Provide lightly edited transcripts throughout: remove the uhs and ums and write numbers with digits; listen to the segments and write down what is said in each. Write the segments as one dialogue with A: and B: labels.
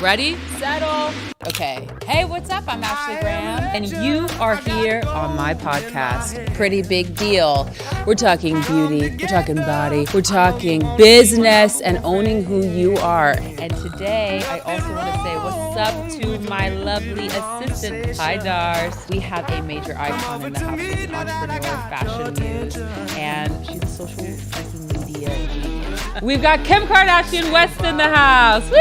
A: Ready? Settle. Okay. Hey, what's up? I'm Ashley Graham, and you are here on my podcast. Pretty big deal. We're talking beauty, we're talking body, we're talking business and owning who you are. And today, I also want to say what's up to my lovely assistant. Hi, Dars. We have a major icon in the house. She's an entrepreneur, fashion muse, and she's a social freaking media genius. We've got Kim Kardashian West in the house. Woo!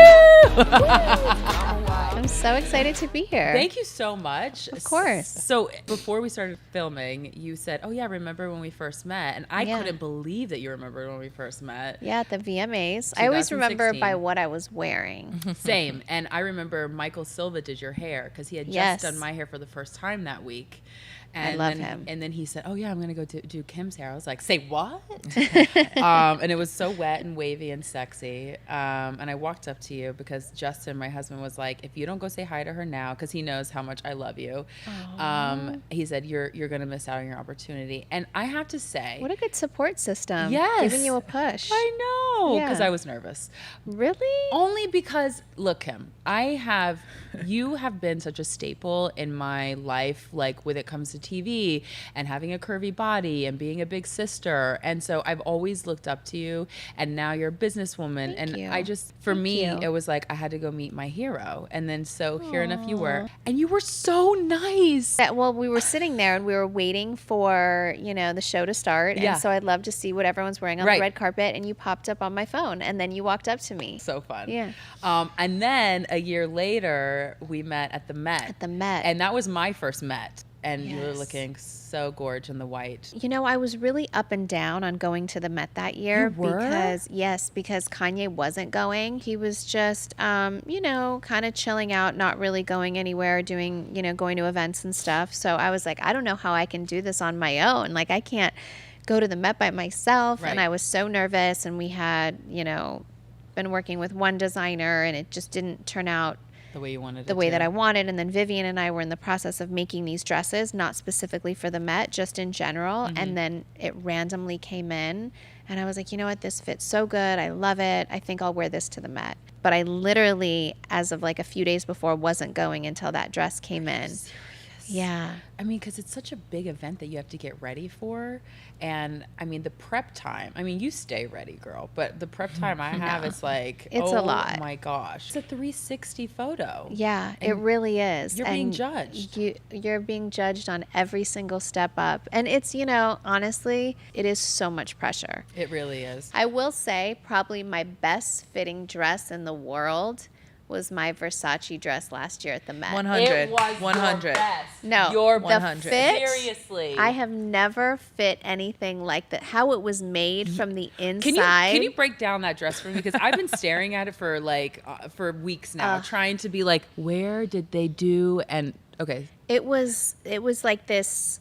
B: I'm so excited to be here.
A: Thank you so much.
B: Of course.
A: So before we started filming, you said, oh yeah, remember when we first met? And I couldn't believe that you remembered when we first met.
B: Yeah, at the VMAs. I always remember by what I was wearing.
A: Same. And I remember Michael Sylva did your hair because he had just done my hair for the first time that week. And
B: I love him.
A: And then he said, oh, yeah, I'm going to go do Kim's hair. I was like, say what? And it was so wet and wavy and sexy. And I walked up to you because Justin, my husband, was like, if you don't go say hi to her now, because he knows how much I love you, he said, you're going to miss out on your opportunity. And I have to say.
B: What a good support system.
A: Yes.
B: Giving you a push.
A: I know. Because I was nervous.
B: Really?
A: Only because, look, Kim, you have been such a staple in my life, like when it comes to TV and having a curvy body and being a big sister. And so I've always looked up to you, and now you're a businesswoman.
B: Thank you.
A: I just, for me, it was like I had to go meet my hero. And then so here enough you were. And you were so nice.
B: Yeah, well, we were sitting there and we were waiting for, the show to start. And so I'd love to see what everyone's wearing on the red carpet. And you popped up on my phone and then you walked up to me.
A: So fun.
B: Yeah.
A: And then a year later, we met at the Met.
B: At the Met.
A: And that was my first Met. And you were looking so gorgeous in the white.
B: I was really up and down on going to the Met that year.
A: You were?
B: Because Kanye wasn't going. He was just, kind of chilling out, not really going anywhere, going to events and stuff. So I was like, I don't know how I can do this on my own. Like, I can't go to the Met by myself.
A: Right.
B: And I was so nervous. And we had, been working with one designer, and it just didn't turn out
A: the way you wanted it
B: the way
A: to.
B: that I wanted. And then Vivian and I were in the process of making these dresses, not specifically for the Met, just in general. Mm-hmm. And then it randomly came in and I was like, you know what, this fits so good. I love it. I think I'll wear this to the Met. But I literally, as of like a few days before, wasn't going until that dress came in.
A: Serious?
B: Yeah.
A: I mean, because it's such a big event that you have to get ready for. And I mean, the prep time, you stay ready, girl, but the prep time I have, it's like,
B: it's a lot.
A: Oh my gosh. It's a 360 photo.
B: Yeah, and it really is.
A: You're being judged.
B: You're being judged on every single step up. And it's, honestly, it is so much pressure.
A: It really is.
B: I will say probably my best fitting dress in the world was my Versace dress last year at the Met.
A: 100. It was 100. Your best.
B: No,
A: your
B: 100. The fit,
A: seriously.
B: I have never fit anything like that. How it was made from the inside.
A: Can you break down that dress for me? Because I've been staring at it for for weeks now, trying to be like, where did they do? And okay,
B: it was like this.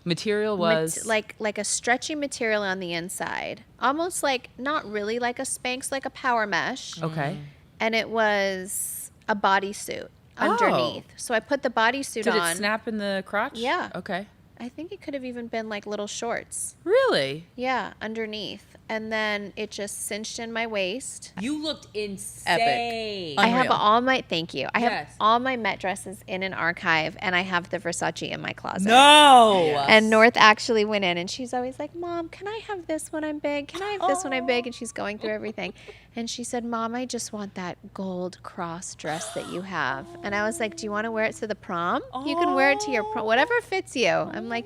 A: Material was
B: like a stretchy material on the inside, almost like not really like a Spanx, like a power mesh.
A: Okay.
B: And it was a bodysuit underneath. So I put the bodysuit on.
A: Did it snap in the crotch?
B: Yeah.
A: Okay.
B: I think it could have even been like little shorts.
A: Really?
B: Yeah, underneath. And then it just cinched in my waist.
A: You looked insane.
B: Epic. I have all my, thank you. I have all my Met dresses in an archive, and I have the Versace in my closet.
A: No.
B: Yes. And North actually went in, and she's always like, Mom, can I have this when I'm big? Can I have this when I'm big? And she's going through everything. And she said, Mom, I just want that gold cross dress that you have. And I was like, do you want to wear it to the prom? You can wear it to your prom, whatever fits you. I'm like,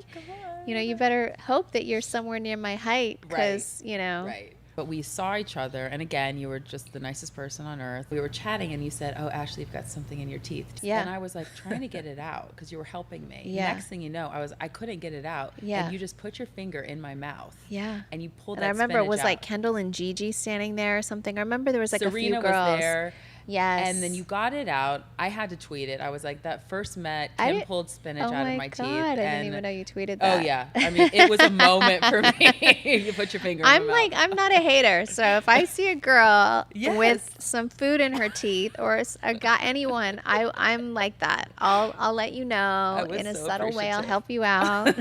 B: you better hope that you're somewhere near my height because,
A: Right. But we saw each other, and again, you were just the nicest person on earth. We were chatting, and you said, oh, Ashley, you've got something in your teeth.
B: Yeah.
A: And I was like trying to get it out because you were helping me.
B: Yeah.
A: Next thing you know, I couldn't get it out.
B: Yeah.
A: And you just put your finger in my mouth.
B: Yeah.
A: And you pulled
B: and
A: that
B: I remember it was
A: out.
B: like Kendall and Gigi standing there or something. I remember there was like
A: Serena
B: a few girls.
A: was there.
B: Yes.
A: And then you got it out. I had to tweet it. I was like, that first Met, Kim pulled spinach out of my teeth.
B: I didn't even know you tweeted that.
A: Oh, yeah. It was a moment for me. You put your finger in my mouth.
B: I'm not a hater. So if I see a girl with some food in her teeth or a guy, anyone, I'm like that. I'll let you know in a subtle way. I'll help you out.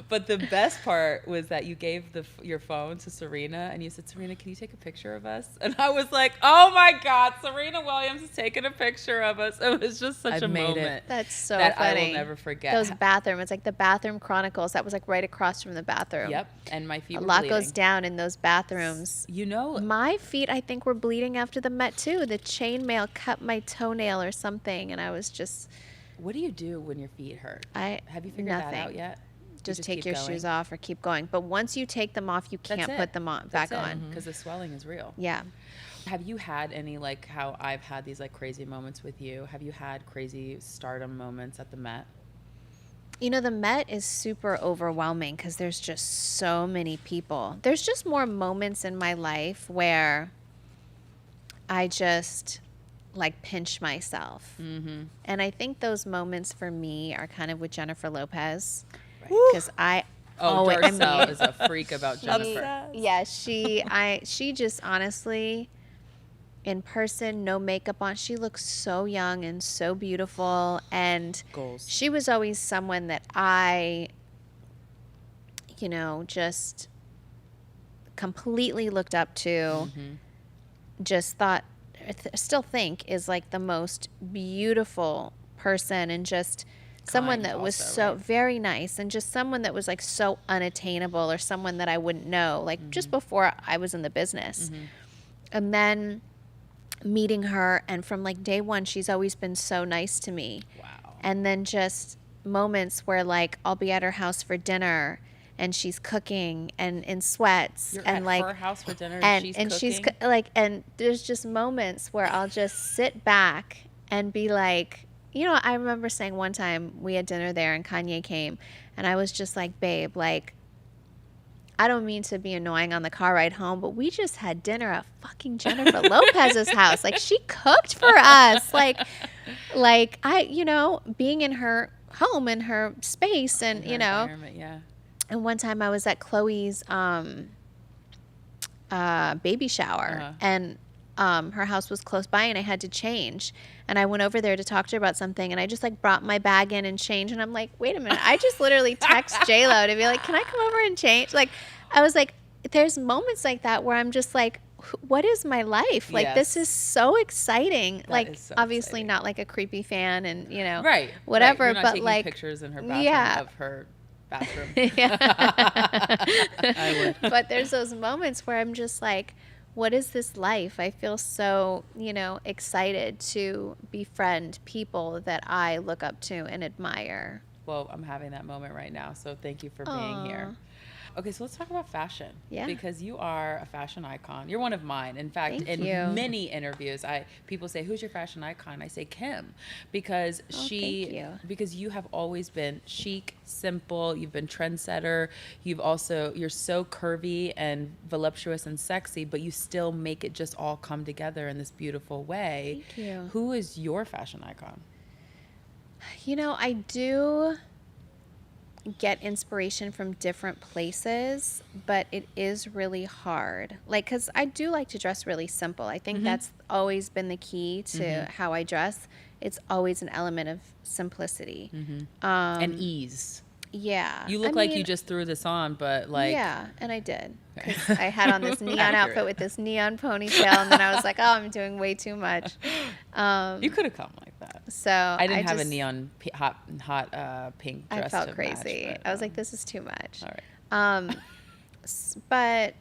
A: But the best part was that you gave your phone to Serena and you said, Serena, can you take a picture of us? And I was like, oh my God, Serena. Serena Williams is taking a picture of us. It was just such a moment.
B: That's so
A: that
B: funny.
A: I will never forget.
B: Those bathroom, it's like the bathroom chronicles. That was like right across from the bathroom.
A: Yep, and my feet were
B: bleeding. A lot
A: bleeding.
B: goes down in those bathrooms.
A: You know.
B: My feet, I think, were bleeding after the Met, too. The chainmail cut my toenail or something, and I was just...
A: What do you do when your feet hurt? Have you figured that out yet?
B: Just take your shoes off or keep going. But once you take them off, you can't put them back on.
A: Because the swelling is real.
B: Yeah.
A: Have you had any, like how I've had these like crazy moments with you? Have you had crazy stardom moments at the Met?
B: You know, the Met is super overwhelming because there's just so many people. There's just more moments in my life where I just like pinch myself. Mm-hmm. And I think those moments for me are kind of with Jennifer Lopez. Because
A: Darsell is a freak about Jennifer.
B: Yeah, she just honestly, in person, no makeup on, she looks so young and so beautiful. And
A: Goals.
B: She was always someone that I, just completely looked up to. Mm-hmm. Just thought, still think is like the most beautiful person, and just someone that was so very nice, and just someone that was like so unattainable, or someone that I wouldn't know, like just before I was in the business. Mm-hmm. And then meeting her, and from like day one, she's always been so nice to me. Wow. And then just moments where like I'll be at her house for dinner, and she's cooking and in sweats.
A: You're
B: and
A: at
B: like
A: her house for dinner, and she's cooking?
B: She's like, and there's just moments where I'll just sit back and be like, I remember saying one time we had dinner there and Kanye came, and I was just like, babe, like, I don't mean to be annoying on the car ride home, but we just had dinner at fucking Jennifer Lopez's house. Like, she cooked for us. Like I, being in her home, in her space, and,
A: environment, yeah.
B: And one time I was at Chloe's baby shower, and her house was close by, and I had to change, and I went over there to talk to her about something, and I just like brought my bag in and changed, and I'm like, wait a minute, I just literally text J-Lo to be like, can I come over and change? Like, I was like, there's moments like that where I'm just like, what is my life? Like, this is so exciting. That like, so obviously exciting. Not like a creepy fan, and
A: right,
B: whatever,
A: You're not
B: but
A: taking
B: like
A: pictures in her bathroom of her bathroom.
B: I would. But there's those moments where I'm just like, what is this life? I feel so, excited to befriend people that I look up to and admire.
A: Well, I'm having that moment right now, so thank you for being here. Okay, so let's talk about fashion. Yeah. Because you are a fashion icon. You're one of mine. In fact, many interviews, people say, "Who's your fashion icon?" I say Kim, because because you have always been chic, simple. You've been trendsetter. You're so curvy and voluptuous and sexy, but you still make it just all come together in this beautiful way.
B: Thank you.
A: Who is your fashion icon?
B: I do get inspiration from different places, but it is really hard. Like, because I do like to dress really simple. I think that's always been the key to how I dress. It's always an element of simplicity.
A: And ease.
B: Yeah.
A: You look like you just threw this on, but like...
B: Yeah, and I did. Because I had on this neon outfit with this neon ponytail, and then I was like, oh, I'm doing way too much.
A: You could have come like that.
B: So
A: I didn't have a neon hot pink dress.
B: I felt crazy.
A: Match, but,
B: I was like, this is too much.
A: All right.
B: But,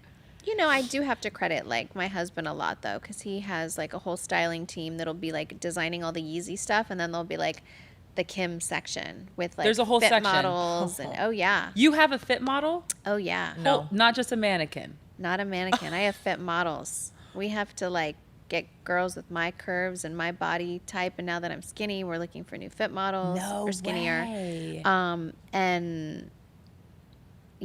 B: I do have to credit like my husband a lot though, because he has like a whole styling team that'll be like designing all the Yeezy stuff, and then there'll be like the Kim section with like
A: there's a whole
B: fit
A: section.
B: models and
A: You have a fit model?
B: Oh yeah.
A: No, not just a mannequin.
B: Not a mannequin. I have fit models. We have to like get girls with my curves and my body type, and now that I'm skinny, we're looking for new fit models or skinnier.
A: Way.
B: And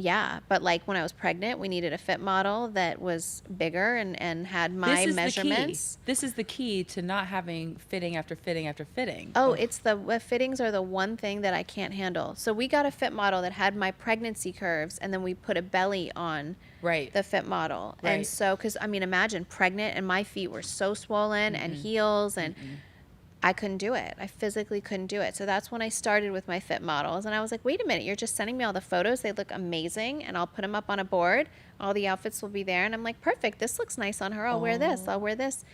B: yeah, but like when I was pregnant, we needed a fit model that was bigger and had my measurements.
A: This is the key to not having fitting after fitting after fitting.
B: Oh, it's the fittings are the one thing that I can't handle. So we got a fit model that had my pregnancy curves, and then we put a belly on the fit model. Right. And so, because I mean, imagine pregnant, and my feet were so swollen and heels, and I couldn't do it. I physically couldn't do it. So that's when I started with my fit models. And I was like, wait a minute, you're just sending me all the photos. They look amazing. And I'll put them up on a board. All the outfits will be there. And I'm like, perfect. This looks nice on her. I'll wear this. I'll wear this.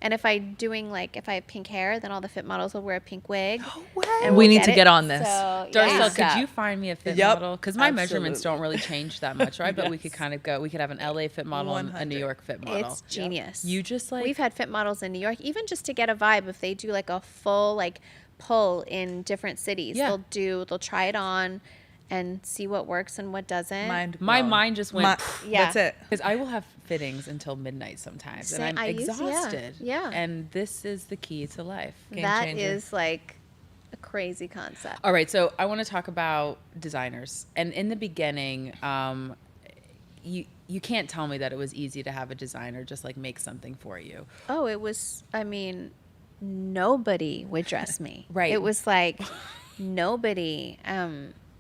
B: And if I have pink hair, then all the fit models will wear a pink wig.
C: No way.
B: And
D: We
B: we'll
D: need to get on this.
B: So,
A: Darsell,
B: yeah.
A: could you find me a fit
C: Yep.
A: model? Because my measurements
C: Absolutely.
A: don't really change that much, right? But we could kind of go. We could have an LA fit model and a
C: 100.
A: New York fit model.
B: It's genius.
A: You just like
B: We've had fit models in New York, even just to get a vibe. If they do like a full like pull in different cities,
A: Yeah.
B: they'll try it on and see what works and what doesn't.
A: my mind just went.
B: Yeah.
C: That's it.
A: Because I will have fittings until midnight sometimes,
B: Same.
A: and I'm exhausted.
B: Yeah.
A: And this is the key to life.
C: Game
B: That
C: changer.
B: is like a crazy concept.
A: All right, so I want to talk about designers. And in the beginning, you can't tell me that it was easy to have a designer just like make something for you.
B: Oh, it was, I mean, nobody would dress me.
A: Right.
B: It was like nobody.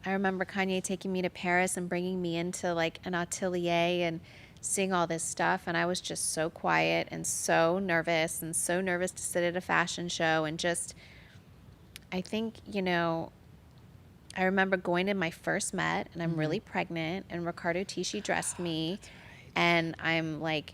B: I remember Kanye taking me to Paris and bringing me into like an atelier and seeing all this stuff. And I was just so quiet and so nervous to sit at a fashion show. And just, I think, I remember going to my first Met and I'm really pregnant and Riccardo Tisci dressed me and I'm like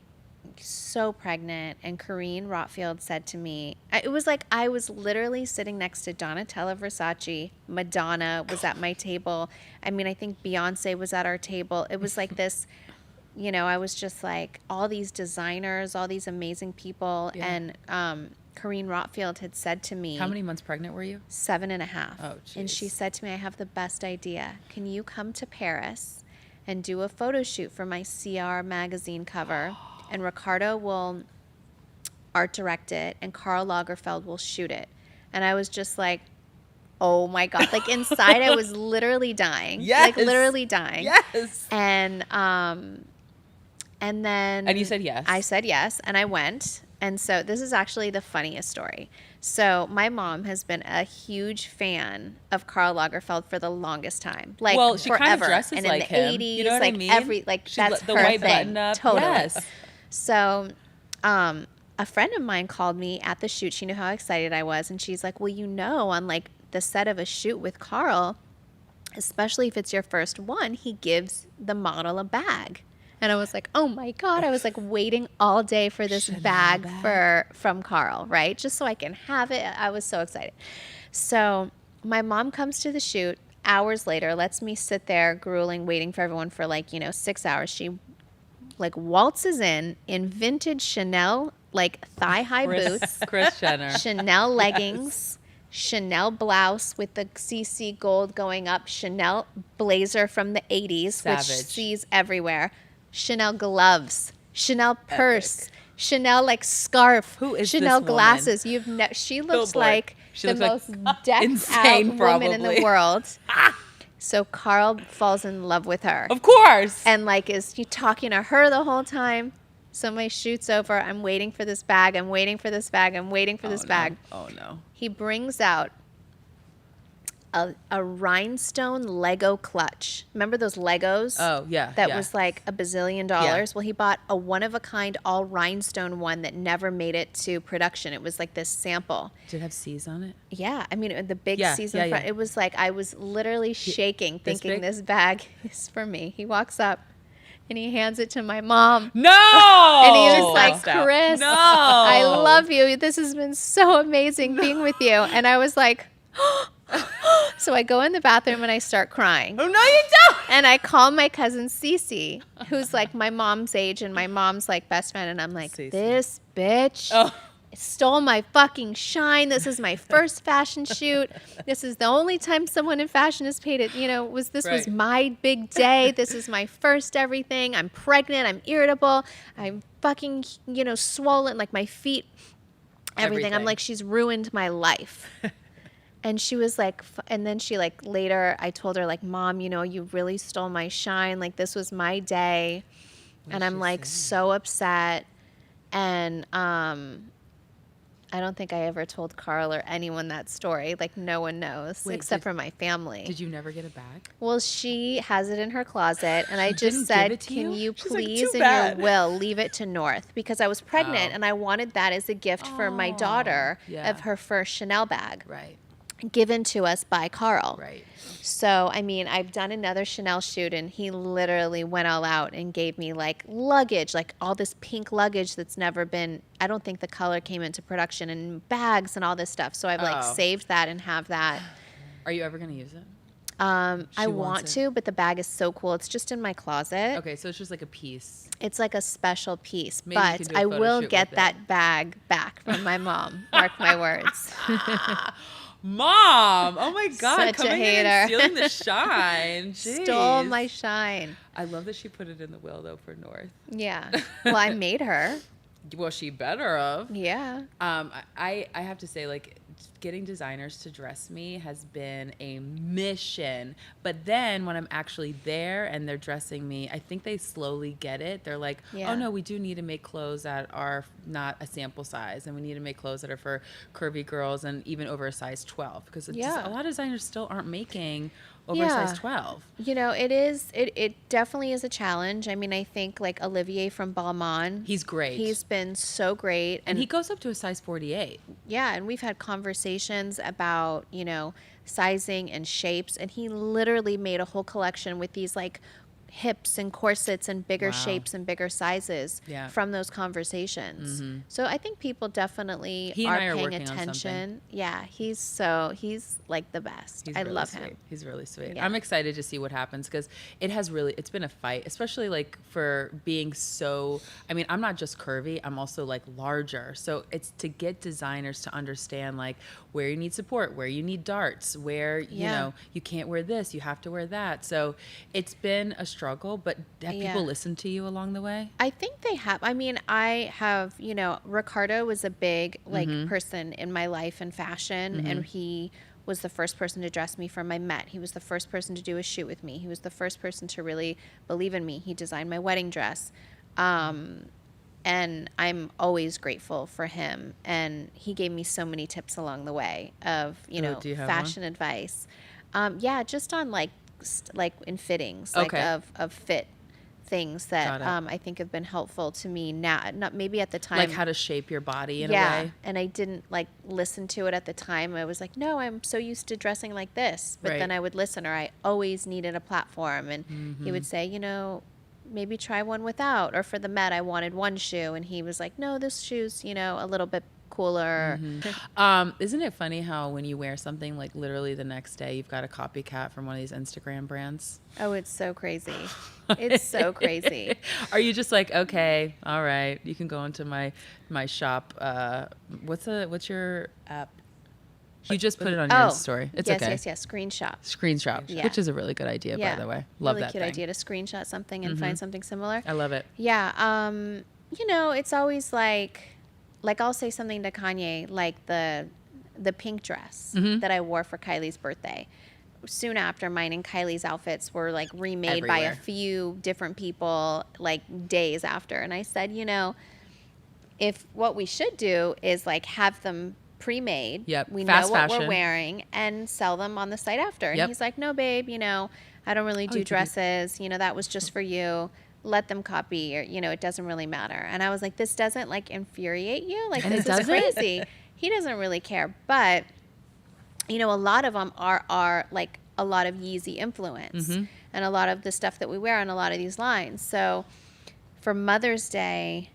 B: so pregnant, and Corinne Rotfield said to me, it was like I was literally sitting next to Donatella Versace, Madonna was at my table. I mean, I think Beyonce was at our table. It was like this, I was just like all these designers, all these amazing people.
A: Yeah.
B: And Corinne Rotfield had said to me,
A: How many months pregnant were you?
B: 7.5.
A: Oh,
B: and she
A: jeez.
B: said to me, I have the best idea. Can you come to Paris and do a photo shoot for my CR magazine cover? And Riccardo will art direct it and Karl Lagerfeld will shoot it. And I was just like, oh my God. Like inside I was literally dying.
C: Yes.
B: Like literally dying.
C: Yes.
B: And then
A: And you said yes.
B: I said yes, and I went. And so this is actually the funniest story. So my mom has been a huge fan of Karl Lagerfeld for the longest time. Like
A: Well, she
B: forever.
A: kind of dresses
B: and
A: like
B: in the
A: him.
B: 80s,
A: You know what I
B: like
A: mean?
B: that's
A: the
B: her
A: white
B: thing.
A: button up.
B: Totally.
A: Yes.
B: So a friend of mine called me at the shoot. She knew how excited I was. And she's like, well, on like the set of a shoot with Karl, especially if it's your first one, he gives the model a bag. And I was like, oh my God. I was like waiting all day for this bag from Karl, right? Just so I can have it. I was so excited. So my mom comes to the shoot hours later, lets me sit there grueling, waiting for everyone for 6 hours. She waltzes in vintage Chanel, thigh-high boots,
A: Kris Jenner.
B: Chanel leggings, Chanel blouse with the CC gold going up, Chanel blazer from the 80s,
A: Savage.
B: which sees everywhere, Chanel gloves, Chanel purse, Chanel scarf,
A: Who is
B: Chanel
A: this woman?
B: glasses. She looks
A: boy.
B: like
A: She
B: the
A: looks
B: most
A: like
B: decked
A: insane,
B: out woman in the
A: probably.
B: world. So Karl falls in love with her.
A: Of course.
B: And is you talking to her the whole time. So my shoot's over. I'm waiting for this bag. I'm waiting for this bag. I'm waiting for this bag.
A: Oh no.
B: He brings out a rhinestone Lego clutch. Remember those Legos?
A: Oh yeah.
B: That
A: yeah.
B: was like $1 billion.
A: Yeah.
B: Well, he bought a one-of-a-kind all rhinestone one that never made it to production. It was like this sample.
A: Did it have C's on it?
B: Yeah, I mean the big
A: Yeah,
B: season
A: yeah,
B: front.
A: yeah.
B: It was like I was literally shaking,
A: this
B: thinking
A: big?
B: this bag is for me. He walks up and he hands it to my mom.
A: No.
B: And he was like,
A: Passed out.
B: Chris,
A: No.
B: I love you. This has been so amazing being with you. And I was like, so I go in the bathroom and I start crying.
C: Oh, no, you don't.
B: And I call my cousin Cece, who's like my mom's age and my mom's best friend. And I'm like,
A: Cece.
B: this bitch
A: Oh.
B: stole my fucking shine. This is my first fashion shoot. This is the only time someone in fashion has paid it. Was
A: Right.
B: my big day. This is my first everything. I'm pregnant. I'm irritable. I'm fucking, swollen. My feet, everything. I'm
A: Everything.
B: like, she's ruined my life. And she was like, and then she later I told her Mom, you really stole my shine. This was my day. And I'm so upset. And I don't think I ever told Karl or anyone that story. No one knows except for my family.
A: Did you never get a bag?
B: Well, she has it in her closet, and I
A: didn't
B: just
A: give
B: said,
A: it to
B: "Can
A: you?"
B: you
C: She's like,
B: please,
C: "Too
B: in
C: bad."
B: your will, leave it to North?" Because I was pregnant,
A: Oh.
B: and I wanted that as a gift for my daughter
A: yeah.
B: of her first Chanel bag.
A: Right.
B: given to us by Carl.
A: Right.
B: So, I mean, I've done another Chanel shoot, and he literally went all out and gave me like luggage, like all this pink luggage that's never been, I don't think the color came into production, and bags and all this stuff. So I've like saved that and have that.
A: Are you ever going to use it?
B: I want to, but the bag is so cool. It's just in my closet.
A: Okay, so it's just like a piece.
B: It's like a special piece,
A: Maybe you
B: but
A: can do a
B: I
A: photo
B: will
A: shoot
B: get
A: with
B: that
A: it.
B: bag back from my mom. Mark my words.
A: Mom! Oh my God!
B: Such a
A: coming in and
B: hater.
A: stealing the shine.
B: Stole
A: Jeez.
B: my shine.
A: I love that she put it in the will though for North.
B: Yeah. Well, I made her.
A: Well, she better have.
B: Yeah.
A: I have to say, like, getting designers to dress me has been a mission. But then when I'm actually there and they're dressing me, I think they slowly get it. They're like,
B: Yeah.
A: oh no, we do need to make clothes that are not a sample size, and we need to make clothes that are for curvy girls and even over a size 12, because it's just,
B: Yeah.
A: a lot of designers still aren't making over a size
B: Yeah.
A: 12.
B: You know, it definitely is a challenge. I mean, I think like Olivier from Balmain,
A: He's great.
B: he's been so great.
A: and he goes up to a size 48.
B: Yeah, and we've had conversations about, you know, sizing and shapes, and he literally made a whole collection with these like hips and corsets and bigger
A: Wow.
B: shapes and bigger sizes
A: Yeah.
B: from those conversations. So I think people definitely
A: He and
B: are
A: I are
B: paying
A: working on
B: attention.
A: something.
B: Yeah, he's like the best.
A: He's
B: I
A: really
B: love
A: sweet.
B: him.
A: He's really sweet.
B: Yeah.
A: I'm excited to see what happens, because it's been a fight, especially like for being so, I mean, I'm not just curvy, I'm also like larger. So it's to get designers to understand like where you need support, where you need darts, where, you
B: Yeah.
A: know, you can't wear this, you have to wear that. So it's been a struggle, but have
B: Yeah.
A: people listened to you along the way?
B: I think they have. I mean, I have, you know, Ricardo was a big like
A: Mm-hmm.
B: person in my life and fashion, and he was the first person to dress me from my Met. He was the first person to do a shoot with me. He was the first person to really believe in me. He designed my wedding dress. And I'm always grateful for him. And he gave me so many tips along the way of, you know,
A: do you have
B: fashion advice. Yeah, just on like in fittings, like
A: Okay.
B: of fit things that
A: Got it.
B: I think have been helpful to me now. Not maybe at the time.
A: Like how to shape your body in a
B: yeah,
A: way?
B: and I didn't like listen to it at the time. I was like, no, I'm so used to dressing like this. But
A: Right.
B: then I would listen, or I always needed a platform. And he would
A: Mm-hmm.
B: say, you know, maybe try one without. Or for the Met, I wanted one shoe. And he was like, no, this shoe's, you know, a little bit cooler.
A: Isn't it funny how when you wear something, like literally the next day, you've got a copycat from one of these Instagram brands?
B: Oh, it's so crazy. It's so crazy.
A: Are you just like, okay, all right, you can go into my shop? What's your app? You just put it on your story. It's
B: yes,
A: okay.
B: yes. Screenshot.
A: Screenshot,
B: Yeah.
A: which is a really good idea, by the way. Love
B: really
A: that
B: cute
A: thing.
B: idea to screenshot something and find something similar.
A: I love it.
B: Yeah. You know, it's always like I'll say something to Kanye, like the pink dress that I wore for Kylie's birthday. Soon after, mine and Kylie's outfits were like remade by a
A: Everywhere.
B: few different people, like days after. And I said, you know, if what we should do is like have them pre-made.
A: Yep,
B: We
A: fast
B: know what
A: fashion.
B: we're wearing and sell them on the site after. And
A: Yep.
B: he's like, no, babe, you know, I don't really do
A: you can do-
B: dresses. You know, that was just for you. Let them copy, or, you know, it doesn't really matter. And I was like, this doesn't like infuriate you? Like,
A: And
B: this
A: it
B: is
A: doesn't?
B: crazy. He doesn't really care. But, you know, a lot of them are like a lot of Yeezy influence
A: Mm-hmm.
B: and a lot of the stuff that we wear on a lot of these lines. So for Mother's Day,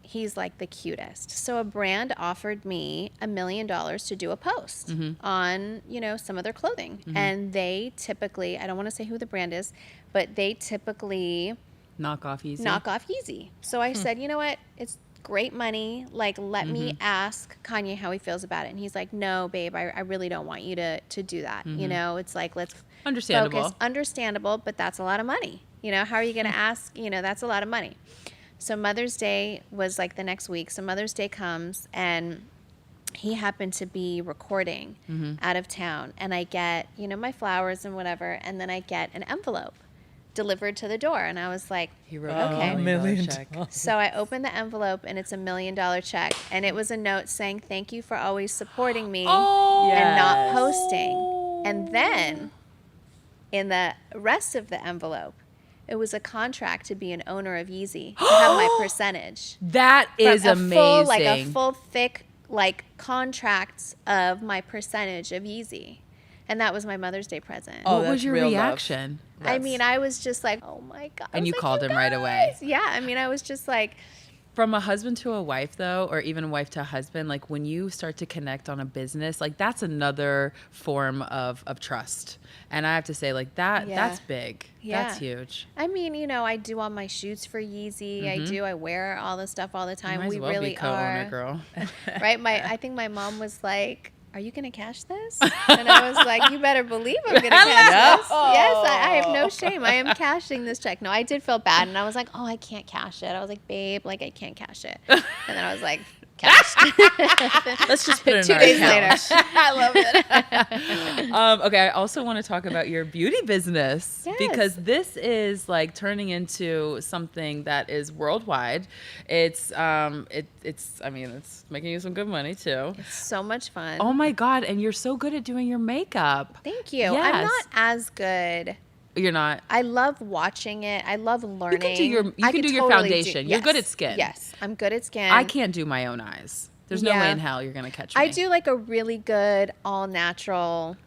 B: he's like the cutest. So a brand offered me $1 million to do a post on, you know, some of their clothing. And they typically, I don't want to say who the brand is, but they typically
A: Knock off easy.
B: knock off Yeezy. So I said, you know what? It's great money. Like, let me ask Kanye how he feels about it. And he's like, no, babe, I really don't want you to do that. You know, it's like, let's
A: Understandable.
B: focus. Understandable, but that's a lot of money. You know, how are you going to ask? You know, that's a lot of money. So Mother's Day was like the next week. So Mother's Day comes, and he happened to be recording out of town. And I get, you know, my flowers and whatever. And then I get an envelope delivered to the door. And I was like,
A: He wrote
B: Okay.
A: $1 million check.
B: so I opened the envelope, and it's $1 million check. And it was a note saying, thank you for always supporting me
A: Oh,
B: and not posting. And then in the rest of the envelope, it was a contract to be an owner of Yeezy, to have my percentage.
A: That is
B: From
A: amazing.
B: a full thick like contracts of my percentage of Yeezy. And that was my Mother's Day present.
C: Oh,
A: What was your
C: real love.
A: reaction?
B: I mean, I was just like, oh my God.
A: And you
B: like,
A: called him right away.
B: Yeah. I mean, I was just like,
A: From a husband to a wife, though, or even a wife to a husband, like when you start to connect on a business, like that's another form of trust. And I have to say, like that's big.
B: Yeah.
A: That's huge.
B: I mean, you know, I do all my shoots for Yeezy. I wear all this stuff all the time.
A: Might as
B: We
A: well
B: really
A: be co-owner,
B: are.
A: girl.
B: Right? I think my mom was like, are you going to cash this? And I was like, you better believe I'm going to cash this. Yes, I have no shame. I am cashing this check. No, I did feel bad. And I was like, oh, I can't cash it. I was like, babe, like I can't cash it. And then I was like, cashed.
C: Let's just put it in
B: 2
C: our
B: days
C: account.
B: later. I love it.
A: Okay, I also want to talk about your beauty business
B: Yes.
A: because this is like turning into something that is worldwide. It's I mean, it's making you some good money too.
B: So much fun.
A: Oh my God, and you're so good at doing your makeup.
B: Thank you.
A: Yes.
B: I'm not as good.
A: You're not.
B: I love watching it. I love learning.
A: You can do your
B: totally
A: foundation. You're good at skin.
B: Yes, I'm good at skin.
A: I can't do my own eyes. There's no
B: Yeah.
A: way in hell you're going to catch me.
B: I do like a really good all natural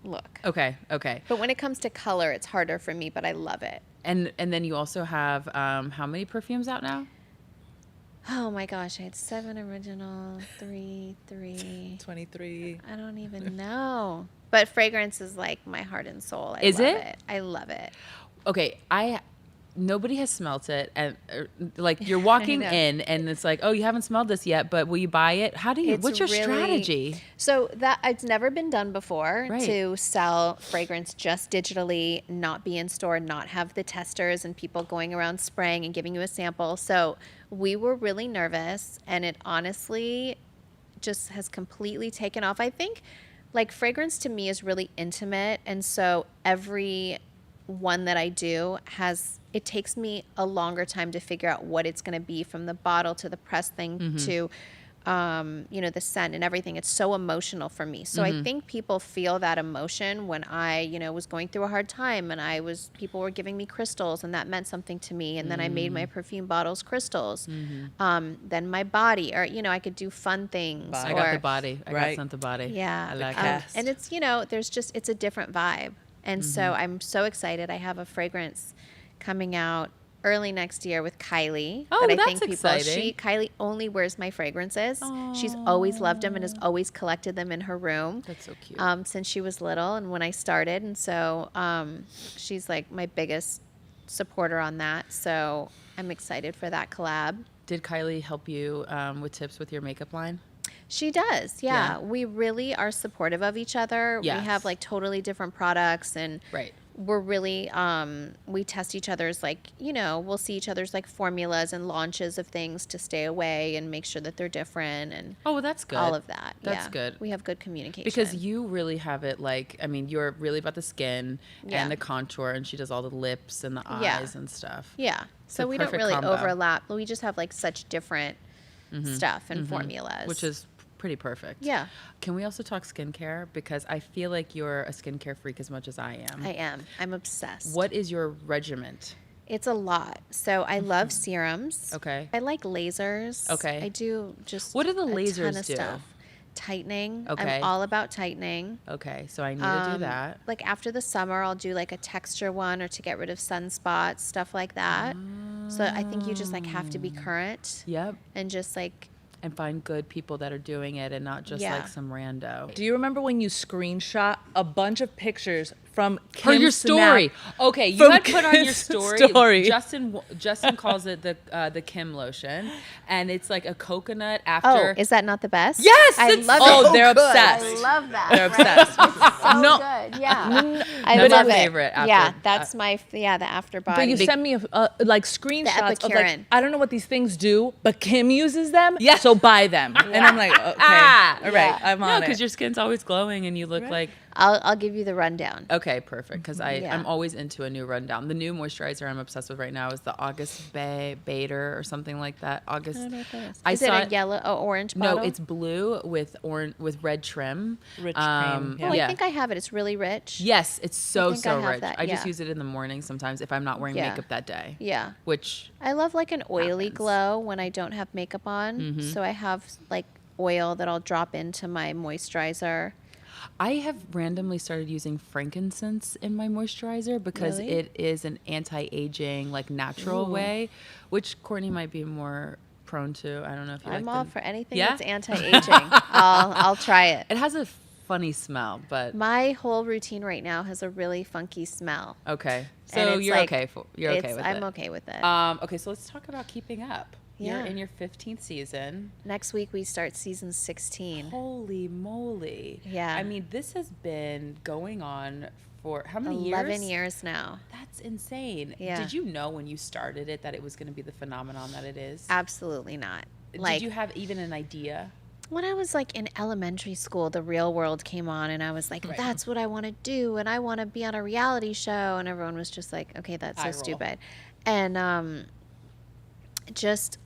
B: look.
A: Okay.
B: But when it comes to color, it's harder for me, but I love it.
A: And then you also have how many perfumes out now?
B: Oh my gosh, I had 7 original, 3.
C: 23.
B: I don't even know. But fragrance is like my heart and soul.
A: Is
B: love
A: it?
B: I love it.
A: Okay, nobody has smelt it, and like you're walking
B: know.
A: in and it's like, oh, you haven't smelled this yet, but will you buy it? How do you?
B: It's
A: What's your
B: really-
A: strategy?
B: So that it's never been done before
A: Right.
B: to sell fragrance just digitally, not be in store, not have the testers and people going around spraying and giving you a sample. So we were really nervous, and it honestly just has completely taken off. I think like fragrance to me is really intimate, and so every one that I do it takes me a longer time to figure out what it's going to be, from the bottle to the press thing to the scent and everything. It's so emotional for me. So I think people feel that emotion when I, was going through a hard time and people were giving me crystals and that meant something to me. And then I made my perfume bottles crystals. Then my body, or, I could do fun things.
A: I got the body. I got
C: Right.
A: sent the body.
B: Yeah.
A: I like
C: Okay.
A: it.
B: And it's, it's a different vibe. And so I'm so excited. I have a fragrance coming out early next year with Kylie.
A: Oh,
B: that I
A: that's
B: think
A: exciting.
B: Kylie only wears my fragrances. She's always loved them and has always collected them in her room.
A: That's so cute.
B: Since she was little and when I started. And so she's like my biggest supporter on that. So I'm excited for that collab.
A: Did Kylie help you with tips with your makeup line?
B: She does, yeah.
A: Yeah.
B: We really are supportive of each other.
A: Yes.
B: We have like totally different products, and
A: Right.
B: we're really we test each other's we'll see each other's like formulas and launches of things to stay away and make sure that they're different and
A: Oh, well, that's good.
B: all of that.
A: That's
B: yeah.
A: good.
B: We have good communication.
A: Because you really have it you're really about the skin
B: Yeah.
A: and the contour, and she does all the lips and the
B: Yeah.
A: eyes and stuff.
B: yeah. So
A: a
B: we don't
A: perfect
B: really
A: combo.
B: overlap. We just have like such different stuff and formulas.
A: Which is pretty perfect.
B: Yeah.
A: Can we also talk skincare? Because I feel like you're a skincare freak as much as I am.
B: I am. I'm obsessed.
A: What is your regiment?
B: It's a lot. So I love serums.
A: Okay.
B: I like lasers.
A: Okay.
B: I do just
A: What do the
B: a
A: lasers
B: ton of
A: do?
B: stuff. Tightening.
A: Okay.
B: I'm all about tightening.
A: Okay, so I need to do that.
B: Like after the summer, I'll do like a texture one or to get rid of sunspots, stuff like that. So I think you just like have to be current
A: Yep.
B: and just like,
A: And find good people that are doing it and not just
B: Yeah.
A: like some rando.
C: Do you remember when you screenshot a bunch of pictures from
A: For
C: Kim's
A: your story.
C: Snap?
A: Okay, you
C: From
A: had put on your
C: Kim's
A: story.
C: story.
A: Justin calls it the Kim lotion, and it's like a coconut after.
B: oh, is that not the best?
A: Yes,
B: I
A: it's
B: love
C: Oh,
B: it.
C: they're
B: I
C: obsessed.
B: love that.
C: They're
B: right?
C: obsessed.
B: So
C: No.
B: good. Yeah. I
A: That's
B: love
A: my
B: it.
A: favorite after-
B: yeah, that's the after body.
C: But you sent me like screenshots of like,
B: Epicurean.
C: I don't know what these things do, but Kim uses them,
A: Yes.
C: so buy them. And I'm like, okay, all right,
B: Yeah.
C: I'm
A: no,
C: on
A: because
C: it.
A: your skin's always glowing and you look like.
B: I'll give you the rundown.
A: Okay, perfect. Because
B: Yeah.
A: I'm always into a new rundown. The new moisturizer I'm obsessed with right now is the August Bader or something like that. August.
B: I don't know what that is.
A: I
B: Is it
A: saw
B: a yellow or orange bottle?
A: No, it's blue with red trim.
C: Rich cream, yeah.
B: Oh,
A: yeah.
B: I think I have it. It's really rich.
A: Yes, it's so
B: think I have
A: rich.
B: that,
A: I just
B: yeah.
A: use it in the morning sometimes if I'm not wearing
B: Yeah.
A: makeup that day.
B: Yeah.
A: Which
B: I love like an oily
A: Happens.
B: glow when I don't have makeup on. So I have like oil that I'll drop into my moisturizer.
A: I have randomly started using frankincense in my moisturizer because
B: Really?
A: it is an anti-aging, like natural way, which Courtney might be more prone to. I don't know if you
B: I'm
A: like
B: all
A: the-
B: for anything
A: Yeah?
B: that's anti-aging. I'll try it.
A: It has a funny smell, but
B: My whole routine right now has a really funky smell.
A: okay.
B: And
A: So
B: it's
A: you're
B: like-
A: okay. You're okay with it.
B: I'm okay with it.
A: Okay, so let's talk about keeping up.
B: Yeah.
A: You're in your 15th season.
B: Next week we start season 16.
A: Holy moly.
B: Yeah.
A: I mean, this has been going on for how many
B: 11 years now.
A: That's insane.
B: Yeah.
A: Did you know when you started it that it was going to be the phenomenon that it is?
B: Absolutely not.
A: Did you have even an idea?
B: When I was like in elementary school, The Real World came on and I was like,
A: Right.
B: that's what I want to do. And I want to be on a reality show. And everyone was just like, okay, that's so
A: Eye roll.
B: stupid. And just,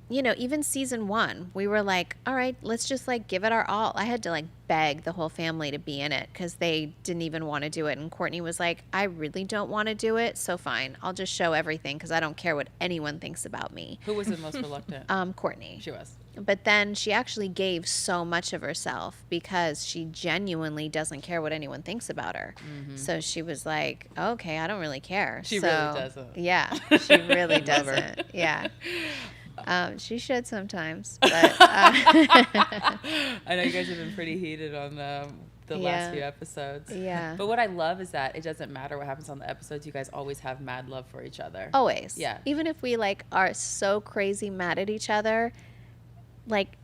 B: you know, even season 1, we were like, all right, let's just like give it our all. I had to like beg the whole family to be in it because they didn't even want to do it. And Courtney was like, I really don't want to do it. So fine, I'll just show everything because I don't care what anyone thinks about me.
A: Who was the most reluctant?
B: Courtney.
A: She was.
B: But then she actually gave so much of herself because she genuinely doesn't care what anyone thinks about her. So she was like, okay, I don't really care.
A: She
B: So,
A: really doesn't.
B: Yeah, she really
A: Love her.
B: doesn't. Yeah. She should sometimes. But
A: I know you guys have been pretty heated on the
B: Yeah.
A: last few episodes.
B: Yeah.
A: But what I love is that it doesn't matter what happens on the episodes. You guys always have mad love for each other.
B: always.
A: Yeah.
B: Even if we like are so crazy mad at each other, like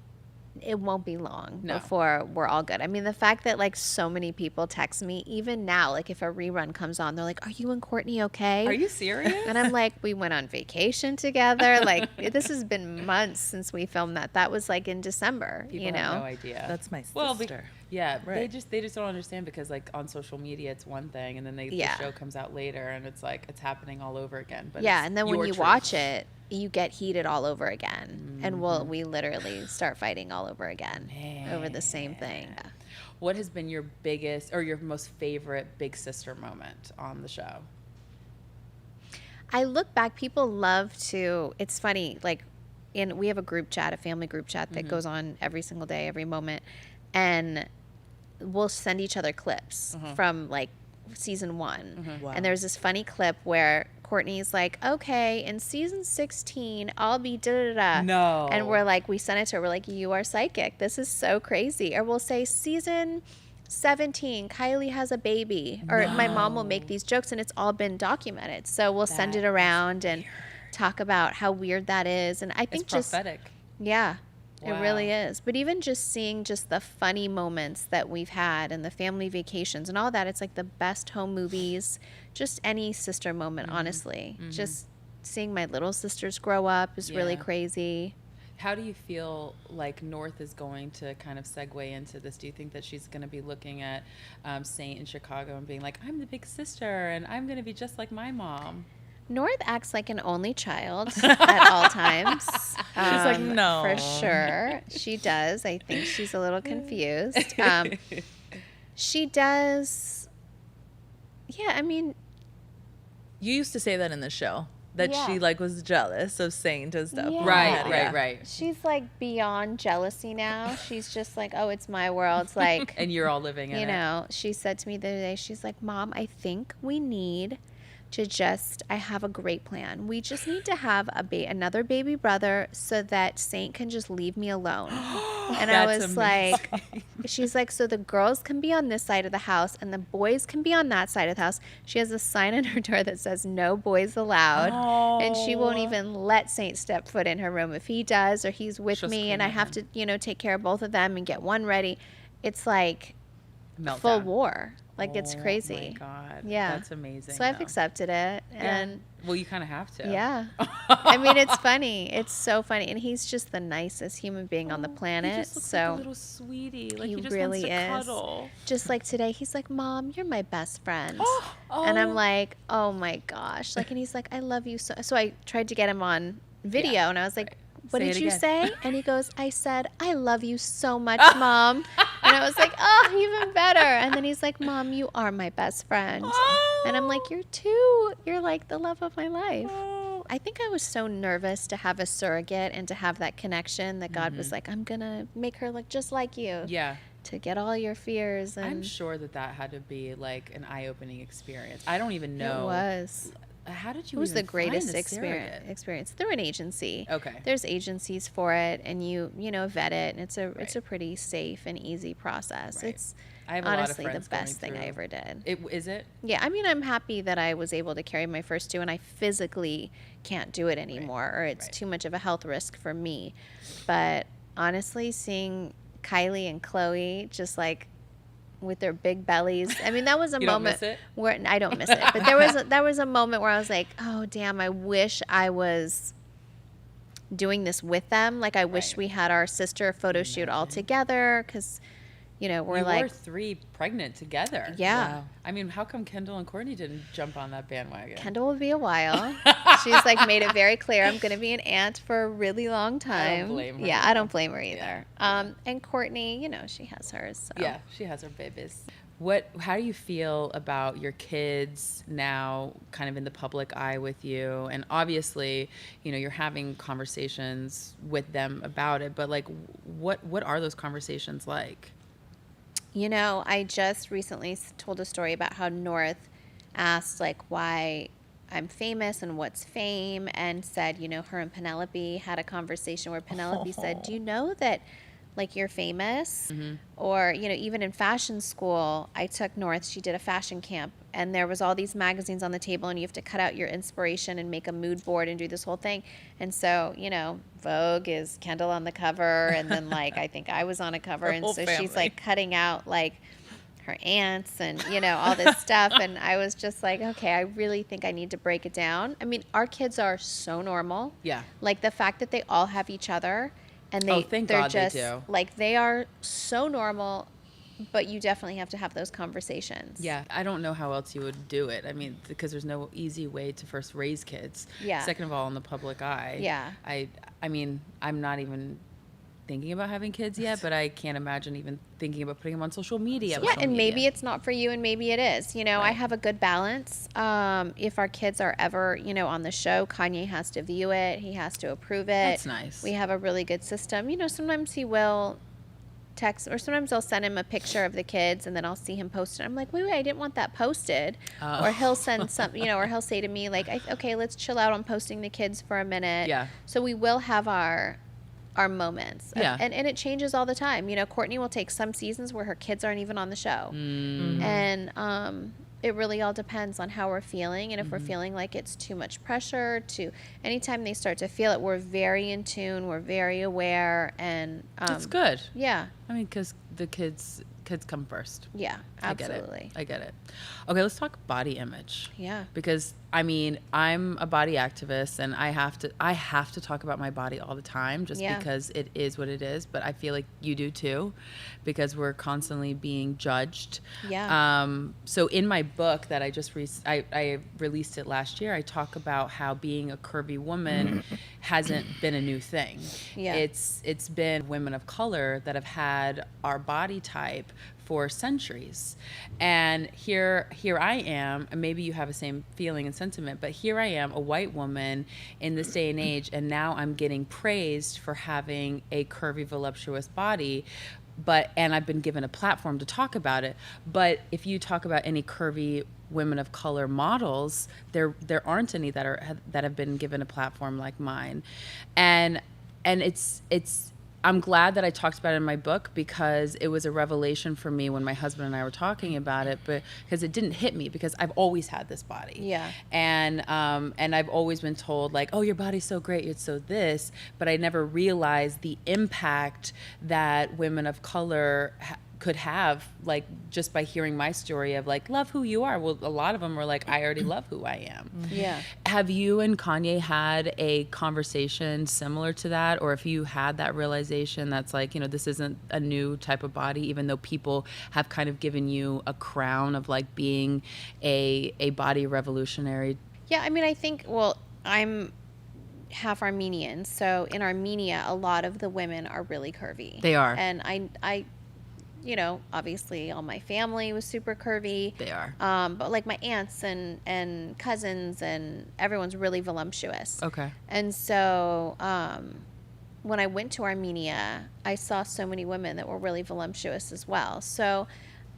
B: it won't be long
A: No.
B: before we're all good. I mean, the fact that like so many people text me, even now, like if a rerun comes on, they're like, are you and Courtney okay?
A: Are you serious?
B: And I'm like, we went on vacation together. Like this has been months since we filmed that. That was like in December,
A: People
B: you know?
A: have no idea.
C: That's my sister.
A: Well, yeah,
C: Right.
A: they just don't understand because like on social media it's one thing and then
B: Yeah.
A: the show comes out later and it's like it's happening all over again. But
B: Yeah,
A: it's
B: and then when
A: your
B: you
A: truth.
B: watch it, you get heated all over again. And we literally start fighting all over again over the same thing.
A: What has been your biggest or your most favorite big sister moment on the show?
B: I look back, people love to, it's funny, like we have a group chat, a family group chat that goes on every single day, every moment. And we'll send each other clips from like season 1.
C: Wow.
B: And there's this funny clip where Courtney's like, okay, in season 16, I'll be da-da-da.
A: No.
B: And we're like, we send it to her, we're like, you are psychic. This is so crazy. Or we'll say season 17, Kylie has a baby. Or my mom will make these jokes and it's all been documented. So we'll send it around and talk about how weird that is. And I think
A: It's
B: just,
A: prophetic.
B: yeah. It really
A: Wow.
B: is. But even just seeing just the funny moments that we've had and the family vacations and all that, it's like the best home movies, just any sister moment, honestly. Just seeing my little sisters grow up is really
A: Yeah.
B: crazy.
A: How do you feel like North is going to kind of segue into this? Do you think that she's going to be looking at Saint in Chicago and being like, I'm the big sister and I'm going to be just like my mom?
B: North acts like an only child at all times. She's
C: like, no.
B: For sure. She does. I think she's a little confused. She does. Yeah, I mean,
C: You used to say that in the show, that
B: Yeah.
C: she like was jealous of Saint and stuff.
B: Yeah.
A: Right,
C: Yeah.
A: right.
B: she's like beyond jealousy now. She's just like, oh, it's my world. It's like,
A: And you're all living in
B: you
A: it.
B: know, she said to me the other day, she's like, Mom, I think we need to just, I have a great plan. We just need to have another baby brother so that Saint can just leave me alone. And I
A: That's
B: was
A: amazing.
B: like, she's like, so the girls can be on this side of the house and the boys can be on that side of the house. She has a sign on her door that says no boys allowed. And she won't even let Saint step foot in her room. If he does or he's with
A: She'll
B: me and I
A: scream at
B: have to, you know, take care of both of them and get one ready, it's like
A: Meltdown.
B: full war. Like it's crazy.
A: Oh my God.
B: Yeah.
A: That's amazing.
B: So I've
A: though.
B: accepted it. And
A: Well, you kind of have to.
B: yeah. I mean, it's funny. It's so funny. And he's just the nicest human being on the planet.
A: He just looks
B: So
A: like a little sweetie. Like
B: he
A: he just
B: really
A: wants to
B: is.
A: cuddle.
B: just like today, he's like, Mom, you're my best friend.
A: Oh.
B: And I'm like, oh my gosh. Like, and he's like, I love you so. So I tried to get him on video and I was like, what
A: Say
B: did
A: it
B: you
A: again.
B: say? And he goes, I said, I love you so much, Mom. And I was like, oh, even better. And then he's like, Mom, you are my best friend. And I'm like, you're too. You're like the love of my life.
A: Oh,
B: I think I was so nervous to have a surrogate and to have that connection that God was like, I'm going to make her look just like you.
A: Yeah.
B: To get all your fears. And
A: I'm sure that had to be like an eye-opening experience. I don't even know.
B: It was.
A: How did you
B: It was
A: even
B: the greatest
A: find a surrogate?
B: experience through an agency.
A: Okay.
B: There's agencies for it, and you vet it, and it's a pretty safe and easy process.
A: Right.
B: It's
A: I have
B: honestly
A: a lot of
B: the
A: friends
B: best thing I ever did.
A: Is it?
B: Yeah, I mean, I'm happy that I was able to carry my first 2, and I physically can't do it anymore, or it's too much of a health risk for me. But honestly, seeing Kylie and Chloe just like with their big bellies, I mean, that was a moment where I don't miss it, but there was a moment where I was like, oh damn, I wish I was doing this with them. Like I wish we had our sister photo shoot all together, because we're like
A: 3 pregnant together.
B: Yeah.
A: Wow. I mean, how come Kendall and Courtney didn't jump on that bandwagon?
B: Kendall will be a while. She's like made it very clear, I'm going to be an aunt for a really long time.
A: I don't blame her.
B: Yeah, I don't blame her either.
A: Yeah.
B: And Courtney, she has hers. So.
A: Yeah, she has her babies. How do you feel about your kids now kind of in the public eye with you? And obviously, you're having conversations with them about it, but like what are those conversations like?
B: I just recently told a story about how North asked like why I'm famous and what's fame, and said, her and Penelope had a conversation where Penelope said, do you know that like you're famous? Mm-hmm. Or, even in fashion school, I took North, she did a fashion camp, and there was all these magazines on the table, and you have to cut out your inspiration and make a mood board and do this whole thing. And so, Vogue is Kendall on the cover, and then like I think I was on a cover, and so she's like cutting out like her aunts and all this stuff, and I was just like, okay, I really think I need to break it down. I mean, our kids are so normal.
A: Yeah.
B: Like the fact that they all have each other, and they're
A: God
B: just
A: they do.
B: like they are so normal. But you definitely have to have those conversations.
A: Yeah. I don't know how else you would do it. I mean, because there's no easy way to first raise kids.
B: Yeah.
A: Second of all, in the public eye.
B: Yeah.
A: I mean, I'm not even thinking about having kids yet, but I can't imagine even thinking about putting them on social media.
B: Yeah, and maybe it's not for you, and maybe it is. Right. I have a good balance. If our kids are ever, on the show, Kanye has to view it. He has to approve it.
A: That's nice.
B: We have a really good system. Sometimes he will text, or sometimes I'll send him a picture of the kids, and then I'll see him post it. I'm like, wait, I didn't want that posted. Or he'll send some, or he'll say to me like, okay, let's chill out on posting the kids for a minute.
A: Yeah. So
B: we will have our moments.
A: Yeah.
B: And it changes all the time. Courtney will take some seasons where her kids aren't even on the show. Mm-hmm. And it really all depends on how we're feeling. And if we're feeling like it's too much pressure, anytime they start to feel it, we're very in tune, we're very aware. And
A: that's good.
B: Yeah.
A: I mean, because the kids come first.
B: Yeah, absolutely.
A: I get it. Okay, let's talk body image.
B: Yeah.
A: Because I mean, I'm a body activist, and I have to talk about my body all the time, just because it is what it is. But I feel like you do too, because we're constantly being judged.
B: Yeah.
A: So in my book that I just I released it last year, I talk about how being a curvy woman hasn't been a new thing.
B: Yeah.
A: It's been women of color that have had our body type for centuries. And here I am, and maybe you have the same feeling and sentiment, but here I am, a white woman in this day and age, and now I'm getting praised for having a curvy, voluptuous body. And I've been given a platform to talk about it. But if you talk about any curvy women of color models, there aren't any that have been given a platform like mine. And it's I'm glad that I talked about it in my book, because it was a revelation for me when my husband and I were talking about it, but because it didn't hit me, because I've always had this body.
B: Yeah.
A: And I've always been told like, oh, your body's so great, it's so this, but I never realized the impact that women of color could have, like, just by hearing my story of like, love who you are. Well, a lot of them were like, I already love who I am.
B: Yeah.
A: Have you and Kanye had a conversation similar to that? Or if you had that realization that's like, this isn't a new type of body, even though people have kind of given you a crown of like being a body revolutionary?
B: Yeah, I mean, I think, I'm half Armenian. So in Armenia, a lot of the women are really curvy.
A: They are.
B: And I you know, obviously all my family was super curvy.
A: They are.
B: But like my aunts and cousins and everyone's really voluptuous.
A: Okay.
B: And so when I went to Armenia, I saw so many women that were really voluptuous as well. So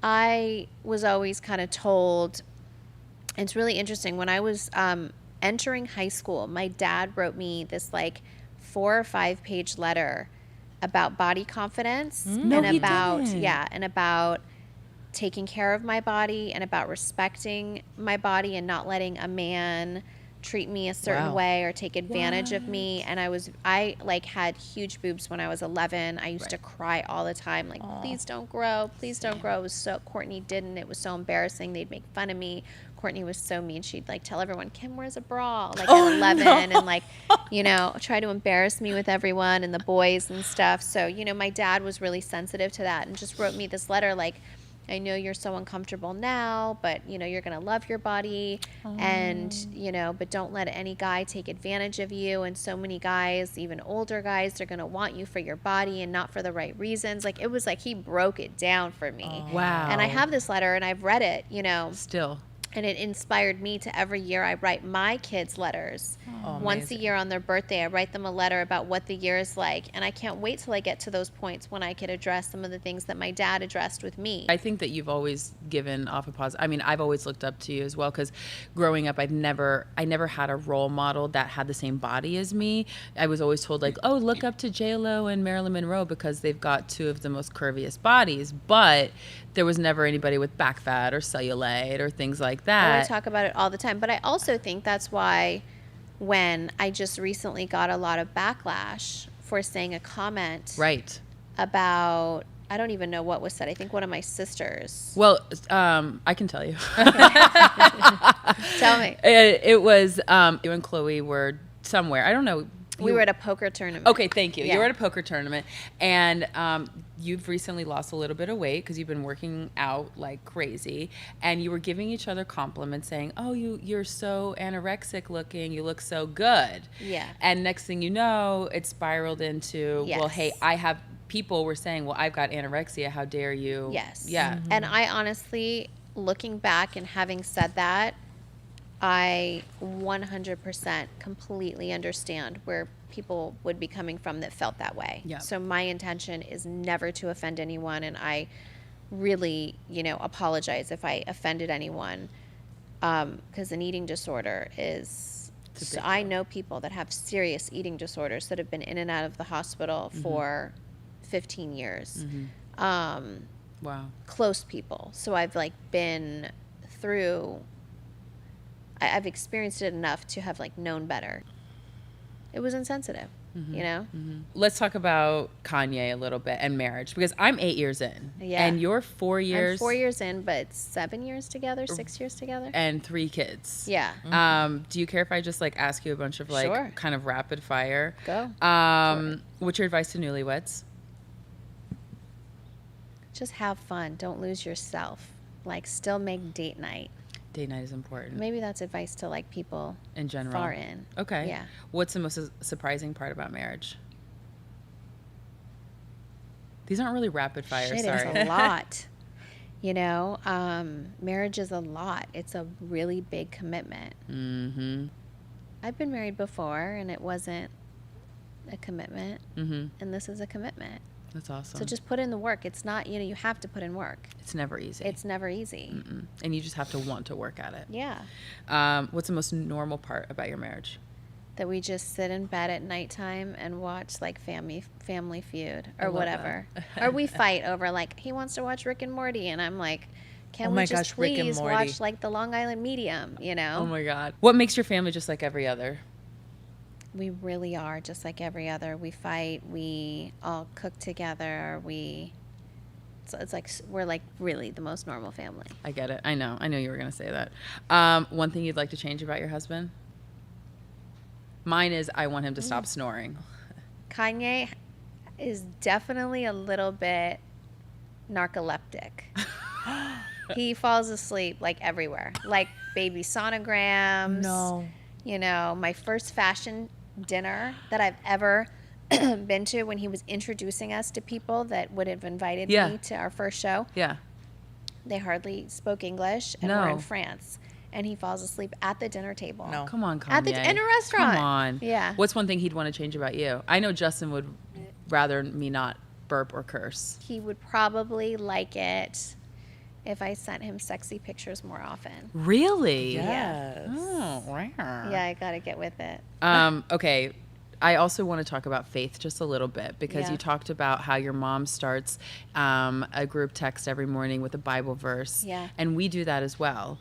B: I was always kind of told, it's really interesting, when I was entering high school, my dad wrote me this like 4 or 5 page letter about body confidence and about taking care of my body and about respecting my body and not letting a man treat me a certain way or take advantage of me. And I like had huge boobs when I was 11. I used to cry all the time, like, please don't grow, please don't grow. It was so, Courtney didn't, it was so embarrassing. They'd make fun of me. Courtney was so mean. She'd like tell everyone, Kim wears a bra, like at 11 and like, you know, try to embarrass me with everyone and the boys and stuff. So, you know, my dad was really sensitive to that and just wrote me this letter like, I know you're so uncomfortable now, but, you know, you're going to love your body and, you know, but don't let any guy take advantage of you. And so many guys, even older guys, they're going to want you for your body and not for the right reasons. Like, it was like he broke it down for me.
A: Wow.
B: And I have this letter and I've read it, you know.
A: Still.
B: And it inspired me to every year I write my kids letters. Once a year on their birthday, I write them a letter about what the year is like. And I can't wait till I get to those points when I could address some of the things that my dad addressed with me.
A: I think that you've always given off a positive. I mean, I've always looked up to you as well because growing up, I never had a role model that had the same body as me. I was always told like, oh, look up to J-Lo and Marilyn Monroe because they've got 2 of the most curviest bodies. But there was never anybody with back fat or cellulite or things like that.
B: I talk about it all the time. But I also think that's why when I just recently got a lot of backlash for saying a comment about, I don't even know what was said. I think one of my sisters.
A: Well, I can tell you.
B: Tell me.
A: It was you and Chloe were somewhere. I don't know.
B: We were at a poker tournament.
A: Okay, thank you.
B: Yeah.
A: You were at a poker tournament, and you've recently lost a little bit of weight because you've been working out like crazy, and you were giving each other compliments saying, oh, you're so anorexic looking. You look so good.
B: Yeah.
A: And next thing you know, it spiraled into, well, hey, people were saying, well, I've got anorexia. How dare you?
B: Yes.
A: Yeah.
B: Mm-hmm. And I honestly, looking back and having said that, I 100% completely understand where people would be coming from that felt that way.
A: Yeah.
B: So my intention is never to offend anyone, and I really, you know, apologize if I offended anyone, because an eating disorder is, so I know people that have serious eating disorders that have been in and out of the hospital for 15 years.
A: Wow.
B: Close people. So I've like been through, I've experienced it enough to have like known better. It was insensitive, you know?
A: Let's talk about Kanye a little bit and marriage, because I'm 8 years in.
B: Yeah.
A: And you're 4 years.
B: I'm 4 years in, but 7 years together, 6 years together.
A: And 3 kids.
B: Yeah.
A: Do you care if I just like ask you a bunch of like kind of rapid fire?
B: Go.
A: What's your advice to newlyweds?
B: Just have fun. Don't lose yourself. Like, still make date night.
A: Date night is important.
B: Maybe that's advice to like people
A: in general.
B: Far in.
A: Okay.
B: Yeah.
A: What's the most surprising part about marriage? These aren't really rapid fire.
B: Shit,
A: sorry.
B: it's a lot. You know, marriage is a lot. It's a really big commitment.
A: Mm-hmm.
B: I've been married before, and it wasn't a commitment. And this is a commitment.
A: That's awesome.
B: So just put in the work. It's not, you know, you have to put in work.
A: It's never easy.
B: It's never easy.
A: And you just have to want to work at it.
B: Yeah.
A: What's the most normal part about your marriage?
B: That we just sit in bed at nighttime and watch like Family Feud or whatever. Or we fight over like, he wants to watch Rick and Morty, and I'm like, can we just please watch like the Long Island Medium, you know?
A: Oh my God. What makes your family just like every other?
B: We really are just like every other. We fight. We all cook together. So it's like we're like really the most normal family.
A: I get it. I know you were going to say that. One thing you'd like to change about your husband? Mine is I want him to stop snoring.
B: Kanye is definitely a little bit narcoleptic. He falls asleep like everywhere, like baby sonograms.
C: No.
B: You know, my first fashion dinner that I've ever been to when he was introducing us to people that would have invited me to our first show.
A: Yeah.
B: They hardly spoke English, and we're in France. And he falls asleep at the dinner table.
C: No.
A: Come on, Kanye.
B: In a restaurant.
A: Come on.
B: Yeah.
A: What's one thing he'd want to change about you? I know Justin would rather me not burp or curse.
B: He would probably like it if I sent him sexy pictures more often.
A: Really?
C: Yes.
A: Oh, rare.
B: Yeah, I got to get with it.
A: Okay. I also want to talk about faith just a little bit because you talked about how your mom starts a group text every morning with a Bible verse.
B: Yeah.
A: And we do that as well.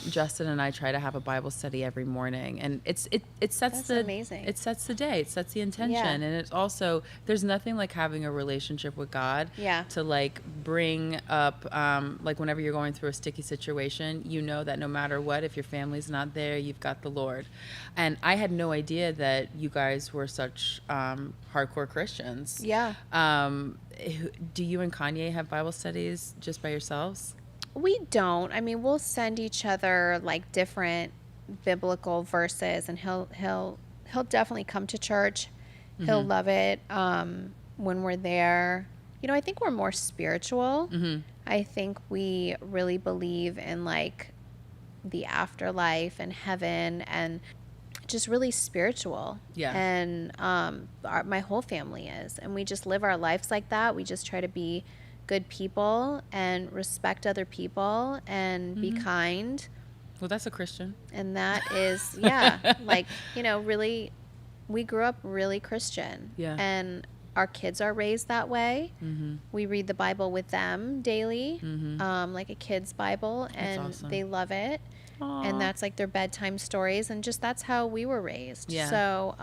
A: Justin and I try to have a Bible study every morning, and it sets
B: That's amazing.
A: It sets the day. It sets the intention, and it's also there's nothing like having a relationship with God.
B: Yeah.
A: To like bring up like whenever you're going through a sticky situation, you know that no matter what, if your family's not there, you've got the Lord. And I had no idea that you guys were such hardcore Christians.
B: Yeah.
A: Do you and Kanye have Bible studies just by yourselves?
B: We don't. I mean, we'll send each other like different biblical verses, and he'll definitely come to church. He'll love it when we're there. You know, I think we're more spiritual. I think we really believe in like the afterlife and heaven and just really spiritual.
A: Yeah.
B: And my whole family is. And we just live our lives like that. We just try to be good people and respect other people and be kind.
A: Well, that's a Christian.
B: And that is, like, you know, really, we grew up really Christian.
A: Yeah.
B: And our kids are raised that way. We read the Bible with them daily, like a kid's Bible, and
A: awesome.
B: they love it.
A: Aww.
B: And that's like their bedtime stories, and just that's how we were raised.
A: Yeah.
B: So,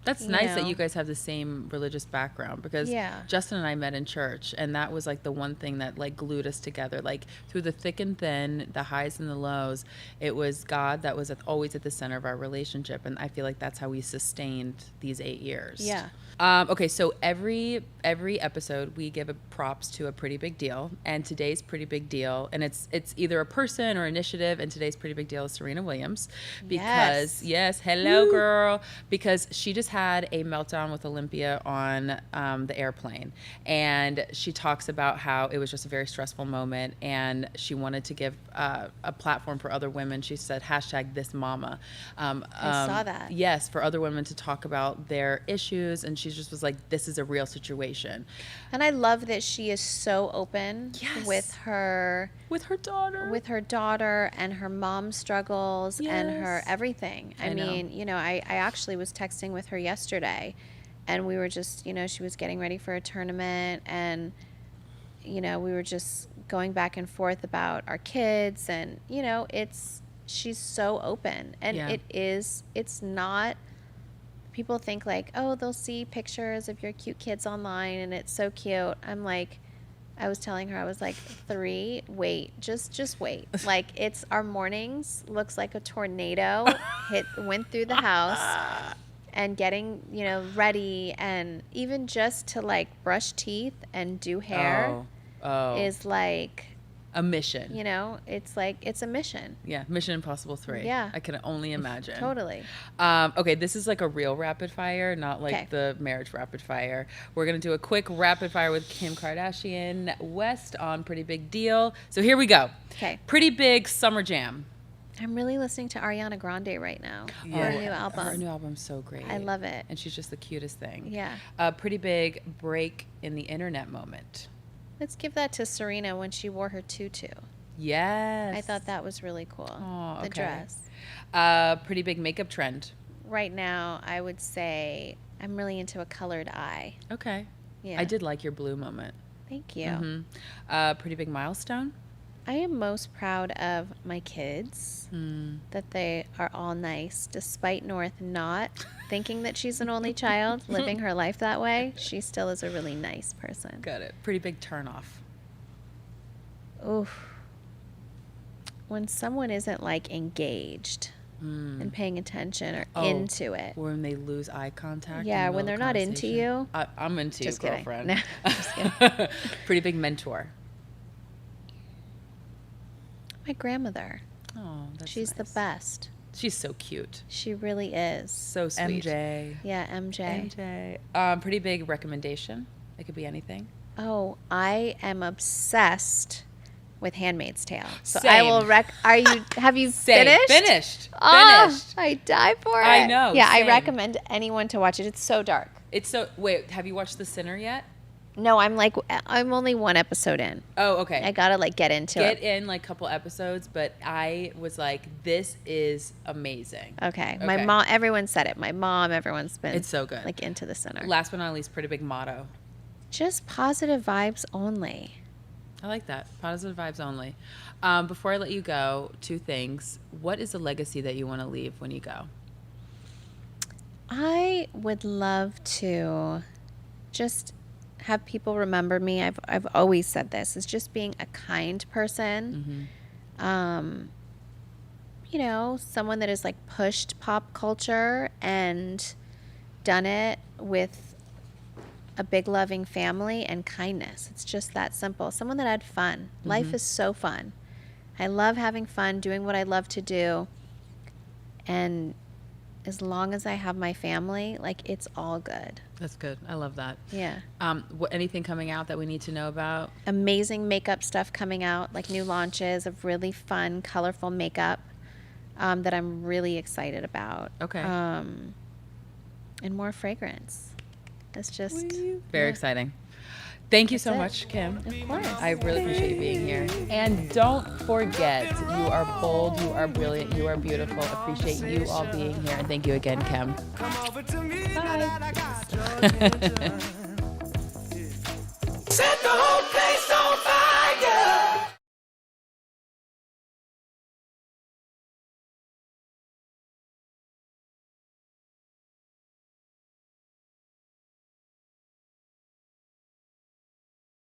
A: that's nice that you guys have the same religious background because
B: Yeah.
A: Justin and I met in church, and that was like the one thing that like glued us together. Like through the thick and thin, the highs and the lows, it was God that was always at the center of our relationship, and I feel like that's how we sustained these 8 years.
B: Yeah.
A: Okay, so every episode we give a props to a pretty big deal, and today's pretty big deal, and it's either a person or initiative, and today's pretty big deal is Serena Williams because hello girl, because she just had a meltdown with Olympia on the airplane, and she talks about how it was just a very stressful moment, and she wanted to give a platform for other women. She said #ThisMama.
B: I saw that.
A: Yes, for other women to talk about their issues, and she just was like, this is a real situation.
B: And I love that she is so open with her daughter and her mom struggles and her everything. I mean, you know, I actually was texting with her yesterday, and we were just, you know, she was getting ready for a tournament, and, you know, we were just going back and forth about our kids, and, you know, she's so open, and it's not, people think like, oh, they'll see pictures of your cute kids online and it's so cute. I'm like, I was telling her, I was like, 3, wait, just wait. Like, it's our mornings looks like a tornado went through the house, and getting, you know, ready, and even just to like brush teeth and do hair is like
A: a mission.
B: You know, it's like, it's a mission.
A: Yeah, Mission Impossible 3.
B: Yeah.
A: I can only imagine.
B: Totally.
A: Okay, this is like a real rapid fire, not like the marriage rapid fire. We're going to do a quick rapid fire with Kim Kardashian West on Pretty Big Deal. So here we go.
B: Okay.
A: Pretty Big Summer Jam.
B: I'm really listening to Ariana Grande right now.
A: Yeah.
B: Her new album.
A: Her new album's so great.
B: I love it.
A: And she's just the cutest thing.
B: Yeah.
A: Pretty big break in the internet moment.
B: Let's give that to Serena when she wore her tutu.
A: Yes.
B: I thought that was really cool.
A: Oh,
B: the
A: okay.
B: dress.
A: Pretty big makeup trend.
B: Right now, I would say I'm really into a colored eye.
A: Okay.
B: Yeah.
A: I did like your blue moment.
B: Thank you.
A: Mm-hmm. Pretty big milestone.
B: I am most proud of my kids, that they are all nice, despite North not thinking that she's an only child, living her life that way. She still is a really nice person.
A: Got it. Pretty big turnoff.
B: Oof. When someone isn't like engaged and paying attention or into it.
A: When they lose eye contact.
B: Yeah, when they're not into you.
A: I'm into you, girlfriend.
B: No, just kidding.
A: Pretty big mentor.
B: My grandmother.
A: Oh, that's
B: She's
A: nice.
B: the best.
A: She's so cute.
B: She really is.
A: So sweet.
C: MJ.
B: Yeah, MJ.
A: Pretty big recommendation. It could be anything.
B: Oh, I am obsessed with Handmaid's Tale. So
A: Same.
B: I will have you
A: Same.
B: finished?
A: Finished.
B: Oh, I die for it.
A: I know,
B: Yeah,
A: same.
B: I recommend anyone to watch it. It's so dark.
A: It's so. Wait, have you watched The Sinner yet?
B: No, I'm only one episode in.
A: Oh, okay.
B: I gotta get into it.
A: Get in like a couple episodes, but I was like, this is amazing.
B: Okay. My mom, everyone said it. My mom, everyone's been.
A: It's so good.
B: Like into the center.
A: Last but not least, pretty big motto.
B: Just positive vibes only.
A: I like that. Positive vibes only. Before I let you go, 2 things. What is the legacy that you want to leave when you go?
B: I would love to just have people remember me. I've always said this, is just being a kind person. You know, someone that has like pushed pop culture and done it with a big loving family and kindness. It's just that simple. Someone that had fun. Life is so fun. I love having fun, doing what I love to do. And as long as I have my family, like, it's all good.
A: That's good. I love that.
B: Yeah.
A: Anything coming out that we need to know about?
B: Amazing makeup stuff coming out, like new launches of really fun, colorful makeup that I'm really excited about.
A: Okay.
B: And more fragrance. It's just
A: Very exciting. Thank you so
B: it.
A: much, Kim.
B: Of course.
A: I really appreciate you being here. And don't forget, you are bold, you are brilliant, you are beautiful. Appreciate you all being here. And thank you again, Kim.
D: Set the whole